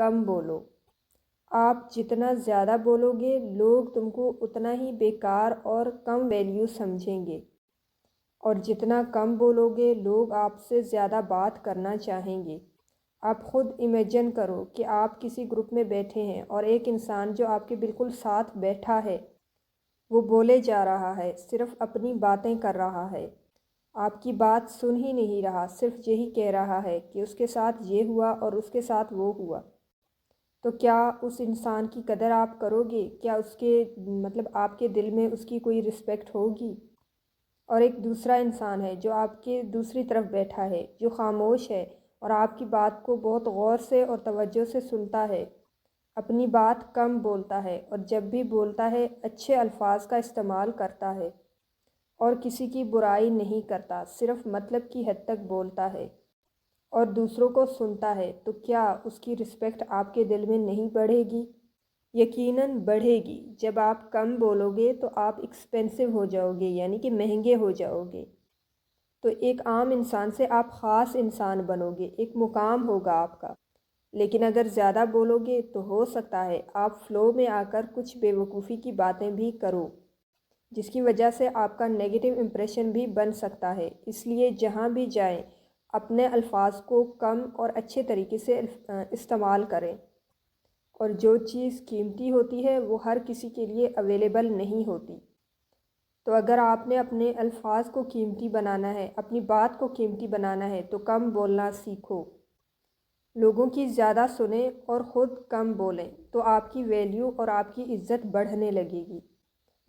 کم بولو۔ آپ جتنا زیادہ بولو گے لوگ تم کو اتنا ہی بیکار اور کم ویلیو سمجھیں گے، اور جتنا کم بولو گے لوگ آپ سے زیادہ بات کرنا چاہیں گے۔ آپ خود امیجن کرو کہ آپ کسی گروپ میں بیٹھے ہیں اور ایک انسان جو آپ کے بالکل ساتھ بیٹھا ہے وہ بولے جا رہا ہے، صرف اپنی باتیں کر رہا ہے، آپ کی بات سن ہی نہیں رہا، صرف یہی کہہ رہا ہے کہ اس کے ساتھ یہ ہوا اور اس کے ساتھ وہ ہوا۔ تو کیا اس انسان کی قدر آپ کرو گے؟ کیا اس کے آپ کے دل میں اس کی کوئی رسپیکٹ ہوگی؟ اور ایک دوسرا انسان ہے جو آپ کے دوسری طرف بیٹھا ہے، جو خاموش ہے اور آپ کی بات کو بہت غور سے اور توجہ سے سنتا ہے، اپنی بات کم بولتا ہے اور جب بھی بولتا ہے اچھے الفاظ کا استعمال کرتا ہے اور کسی کی برائی نہیں کرتا، صرف مطلب کی حد تک بولتا ہے اور دوسروں کو سنتا ہے، تو کیا اس کی رسپیکٹ آپ کے دل میں نہیں بڑھے گی؟ یقیناً بڑھے گی۔ جب آپ کم بولو گے تو آپ ایکسپینسو ہو جاؤ گے، یعنی کہ مہنگے ہو جاؤ گے۔ تو ایک عام انسان سے آپ خاص انسان بنو گے، ایک مقام ہوگا آپ کا۔ لیکن اگر زیادہ بولو گے تو ہو سکتا ہے آپ فلو میں آ کر کچھ بے وقوفی کی باتیں بھی کرو، جس کی وجہ سے آپ کا نیگیٹو امپریشن بھی بن سکتا ہے۔ اس لیے جہاں بھی جائیں اپنے الفاظ کو کم اور اچھے طریقے سے استعمال کریں، اور جو چیز قیمتی ہوتی ہے وہ ہر کسی کے لیے اویلیبل نہیں ہوتی۔ تو اگر آپ نے اپنے الفاظ کو قیمتی بنانا ہے، اپنی بات کو قیمتی بنانا ہے تو کم بولنا سیکھو، لوگوں کی زیادہ سنیں اور خود کم بولیں، تو آپ کی ویلیو اور آپ کی عزت بڑھنے لگے گی۔